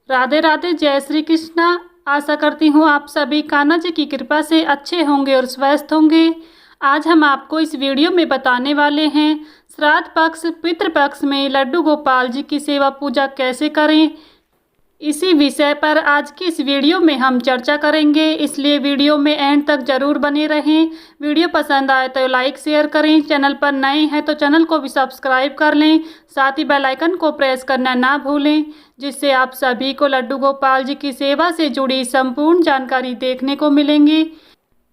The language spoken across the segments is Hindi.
राधे राधे, जय श्री कृष्णा। आशा करती हूँ आप सभी कान्हा जी की कृपा से अच्छे होंगे और स्वस्थ होंगे। आज हम आपको इस वीडियो में बताने वाले हैं श्राद्ध पक्ष पितृपक्ष में लड्डू गोपाल जी की सेवा पूजा कैसे करें। इसी विषय पर आज की इस वीडियो में हम चर्चा करेंगे, इसलिए वीडियो में एंड तक जरूर बने रहें। वीडियो पसंद आए तो लाइक शेयर करें, चैनल पर नए हैं तो चैनल को भी सब्सक्राइब कर लें, साथ ही बेल आइकन को प्रेस करना ना भूलें, जिससे आप सभी को लड्डू गोपाल जी की सेवा से जुड़ी संपूर्ण जानकारी देखने को मिलेंगी।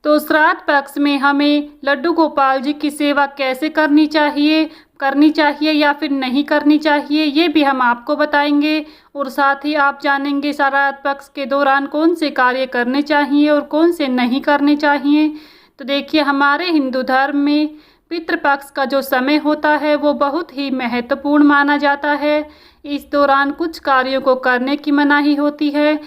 तो श्राद्ध पक्ष में हमें लड्डू गोपाल जी की सेवा कैसे करनी चाहिए या फिर नहीं करनी चाहिए, ये भी हम आपको बताएंगे। और साथ ही आप जानेंगे श्राद्ध पक्ष के दौरान कौन से कार्य करने चाहिए और कौन से नहीं करने चाहिए। तो देखिए, हमारे हिंदू धर्म में पितृपक्ष का जो समय होता है वो बहुत ही महत्वपूर्ण माना जाता है। इस दौरान कुछ कार्यों को करने की मनाही होती है,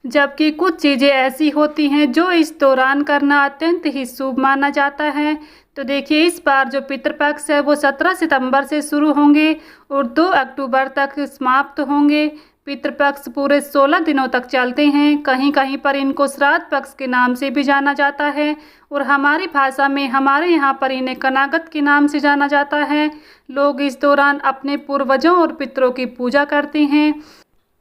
जबकि कुछ चीज़ें ऐसी होती हैं जो इस दौरान करना अत्यंत ही शुभ माना जाता है। तो देखिए, इस बार जो पितृपक्ष है वो 17 सितंबर से शुरू होंगे और 2 अक्टूबर तक समाप्त होंगे। पितृपक्ष पूरे 16 दिनों तक चलते हैं। कहीं कहीं पर इनको श्राद्ध पक्ष के नाम से भी जाना जाता है और हमारी भाषा में हमारे यहाँ पर इन्हें कनागत के नाम से जाना जाता है। लोग इस दौरान अपने पूर्वजों और पितरों की पूजा करते हैं।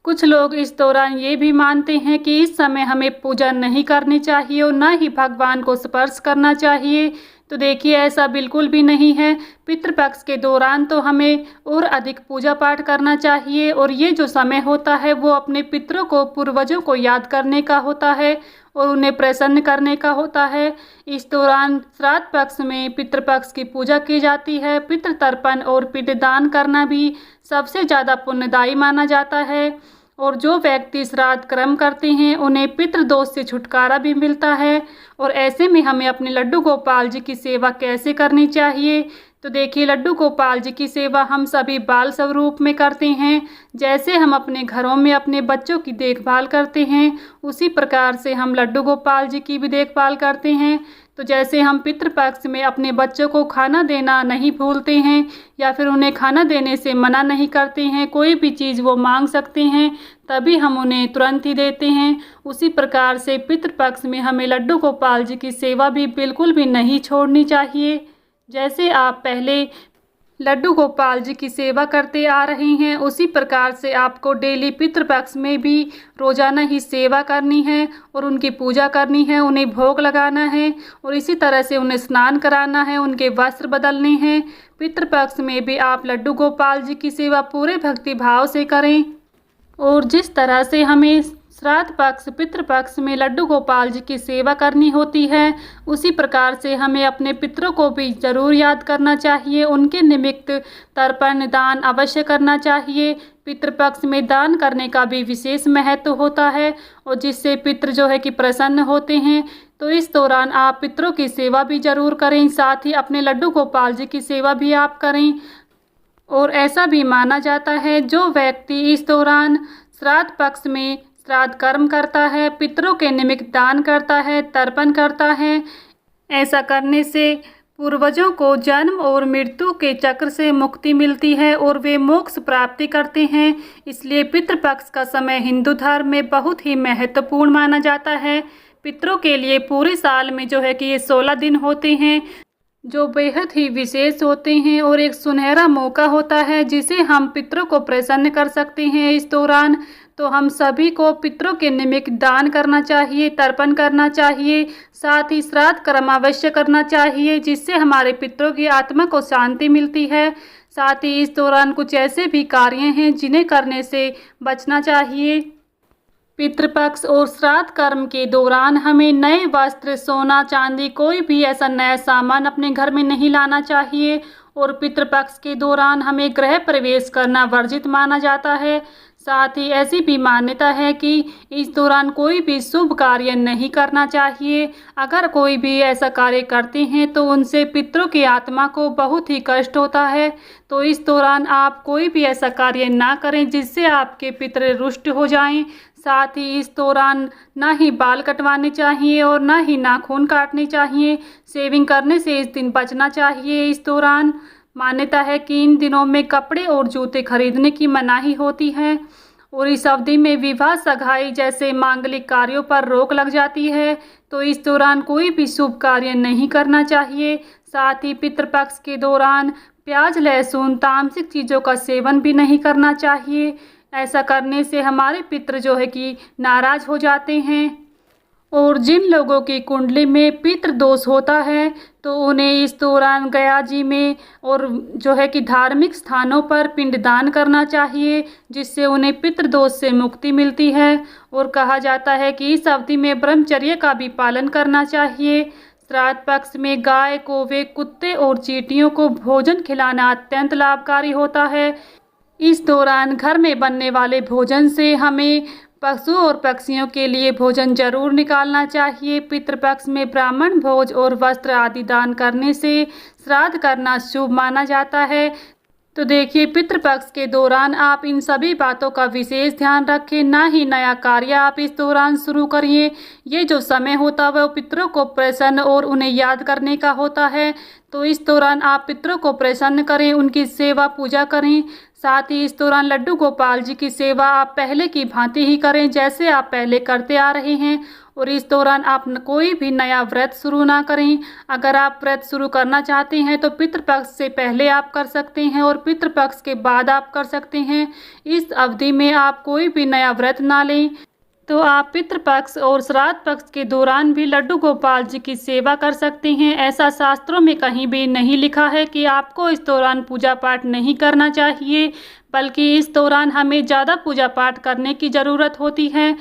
कुछ लोग इस दौरान ये भी मानते हैं कि इस समय हमें पूजा नहीं करनी चाहिए और न ही भगवान को स्पर्श करना चाहिए। तो देखिए, ऐसा बिल्कुल भी नहीं है। पितृपक्ष के दौरान तो हमें और अधिक पूजा पाठ करना चाहिए और ये जो समय होता है वो अपने पितरों को, पूर्वजों को याद करने का होता है और उन्हें प्रसन्न करने का होता है। इस दौरान श्राद्ध पक्ष में पितृपक्ष की पूजा की जाती है। पितृ तर्पण और पिंडदान करना भी सबसे ज़्यादा पुण्यदायी माना जाता है और जो व्यक्ति श्राद्ध कर्म करते हैं उन्हें पितृदोष से छुटकारा भी मिलता है। और ऐसे में हमें अपने लड्डू गोपाल जी की सेवा कैसे करनी चाहिए। तो देखिए, लड्डू गोपाल जी की सेवा हम सभी बाल स्वरूप में करते हैं। जैसे हम अपने घरों में अपने बच्चों की देखभाल करते हैं, उसी प्रकार से हम लड्डू गोपाल जी की भी देखभाल करते हैं। तो जैसे हम पितृपक्ष में अपने बच्चों को खाना देना नहीं भूलते हैं या फिर उन्हें खाना देने से मना नहीं करते हैं, कोई भी चीज़ वो मांग सकते हैं तभी हम उन्हें तुरंत ही देते हैं, उसी प्रकार से पितृपक्ष में हमें लड्डू गोपाल जी की सेवा भी बिल्कुल भी नहीं छोड़नी चाहिए। जैसे आप पहले लड्डू गोपाल जी की सेवा करते आ रहे हैं, उसी प्रकार से आपको डेली पितृपक्ष में भी रोज़ाना ही सेवा करनी है और उनकी पूजा करनी है, उन्हें भोग लगाना है और इसी तरह से उन्हें स्नान कराना है, उनके वस्त्र बदलने हैं। पितृपक्ष में भी आप लड्डू गोपाल जी की सेवा पूरे भक्ति भाव से करें। और जिस तरह से हमें श्राद्ध पक्ष पितृपक्ष में लड्डू गोपाल जी की सेवा करनी होती है, उसी प्रकार से हमें अपने पितरों को भी ज़रूर याद करना चाहिए। उनके निमित्त तर्पण दान अवश्य करना चाहिए। पितृपक्ष में दान करने का भी विशेष महत्व होता है और जिससे पितृ जो है कि प्रसन्न होते हैं। तो इस दौरान आप पितरों की सेवा भी ज़रूर करें, साथ ही अपने लड्डू गोपाल जी की सेवा भी आप करें। और ऐसा भी माना जाता है, जो व्यक्ति इस दौरान श्राद्ध पक्ष में श्राद्ध कर्म करता है, पितरों के निमित्त दान करता है, तर्पण करता है, ऐसा करने से पूर्वजों को जन्म और मृत्यु के चक्र से मुक्ति मिलती है और वे मोक्ष प्राप्ति करते हैं। इसलिए पितृपक्ष का समय हिंदू धर्म में बहुत ही महत्वपूर्ण माना जाता है। पितरों के लिए पूरे साल में जो है कि ये 16 दिन होते हैं, जो बेहद ही विशेष होते हैं और एक सुनहरा मौका होता है जिसे हम पितरों को प्रसन्न कर सकते हैं। इस दौरान तो हम सभी को पितरों के निमित्त दान करना चाहिए, तर्पण करना चाहिए, साथ ही श्राद्ध कर्म अवश्य करना चाहिए, जिससे हमारे पितरों की आत्मा को शांति मिलती है। साथ ही इस दौरान कुछ ऐसे भी कार्य हैं जिन्हें करने से बचना चाहिए। पितृपक्ष और श्राद्ध कर्म के दौरान हमें नए वस्त्र, सोना चांदी, कोई भी ऐसा नया सामान अपने घर में नहीं लाना चाहिए। और पितृपक्ष के दौरान हमें गृह प्रवेश करना वर्जित माना जाता है। साथ ही ऐसी भी मान्यता है कि इस दौरान कोई भी शुभ कार्य नहीं करना चाहिए। अगर कोई भी ऐसा कार्य करते हैं तो उनसे पितरों की आत्मा को बहुत ही कष्ट होता है। तो इस दौरान आप कोई भी ऐसा कार्य ना करें जिससे आपके पितर रुष्ट हो जाएं। साथ ही इस दौरान ना ही बाल कटवाने चाहिए और ना ही नाखून काटने चाहिए। शेविंग करने से इस दिन बचना चाहिए। इस दौरान मान्यता है कि इन दिनों में कपड़े और जूते खरीदने की मनाही होती है। और इस अवधि में विवाह, सगाई जैसे मांगलिक कार्यों पर रोक लग जाती है। तो इस दौरान कोई भी शुभ कार्य नहीं करना चाहिए। साथ ही पितृपक्ष के दौरान प्याज, लहसुन, तामसिक चीज़ों का सेवन भी नहीं करना चाहिए। ऐसा करने से हमारे पितृ जो है कि नाराज़ हो जाते हैं। और जिन लोगों की कुंडली में पितृ दोष होता है तो उन्हें इस दौरान गया जी में और जो है कि धार्मिक स्थानों पर पिंडदान करना चाहिए, जिससे उन्हें पितृ दोष से मुक्ति मिलती है। और कहा जाता है कि इस अवधि में ब्रह्मचर्य का भी पालन करना चाहिए। श्राद्ध पक्ष में गाय, कौवे, कुत्ते और चींटियों को भोजन खिलाना अत्यंत लाभकारी होता है। इस दौरान घर में बनने वाले भोजन से हमें पशु और पक्षियों के लिए भोजन जरूर निकालना चाहिए। पितृपक्ष में ब्राह्मण भोज और वस्त्र आदि दान करने से श्राद्ध करना शुभ माना जाता है। तो देखिए, पितृपक्ष के दौरान आप इन सभी बातों का विशेष ध्यान रखें। ना ही नया कार्य आप इस दौरान शुरू करिए। ये जो समय होता है वह पितरों को प्रसन्न और उन्हें याद करने का होता है। तो इस दौरान आप पितरों को प्रसन्न करें, उनकी सेवा पूजा करें। साथ ही इस दौरान लड्डू गोपाल जी की सेवा आप पहले की भांति ही करें, जैसे आप पहले करते आ रहे हैं। और इस दौरान आप कोई भी नया व्रत शुरू ना करें। अगर आप व्रत शुरू करना चाहते हैं तो पितृपक्ष से पहले आप कर सकते हैं और पितृपक्ष के बाद आप कर सकते हैं। इस अवधि में आप कोई भी नया व्रत ना लें। तो आप पितृपक्ष और श्राद्ध पक्ष के दौरान भी लड्डू गोपाल जी की सेवा कर सकते हैं। ऐसा शास्त्रों में कहीं भी नहीं लिखा है कि आपको इस दौरान पूजा पाठ नहीं करना चाहिए, बल्कि इस दौरान हमें ज़्यादा पूजा पाठ करने की ज़रूरत होती है।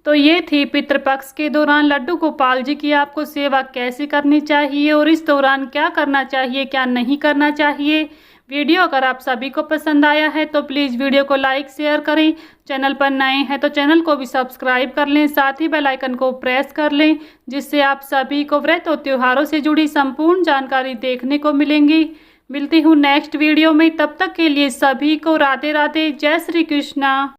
तो ये थी पितृपक्ष के दौरान लड्डू गोपाल जी की आपको सेवा कैसे करनी चाहिए और इस दौरान क्या करना चाहिए, क्या नहीं करना चाहिए। वीडियो अगर आप सभी को पसंद आया है तो प्लीज़ वीडियो को लाइक शेयर करें। चैनल पर नए हैं तो चैनल को भी सब्सक्राइब कर लें, साथ ही बेल आइकन को प्रेस कर लें, जिससे आप सभी को व्रत और त्योहारों से जुड़ी संपूर्ण जानकारी देखने को मिलेंगी। मिलती हूँ नेक्स्ट वीडियो में, तब तक के लिए सभी को राधे राधे, जय श्री कृष्णा।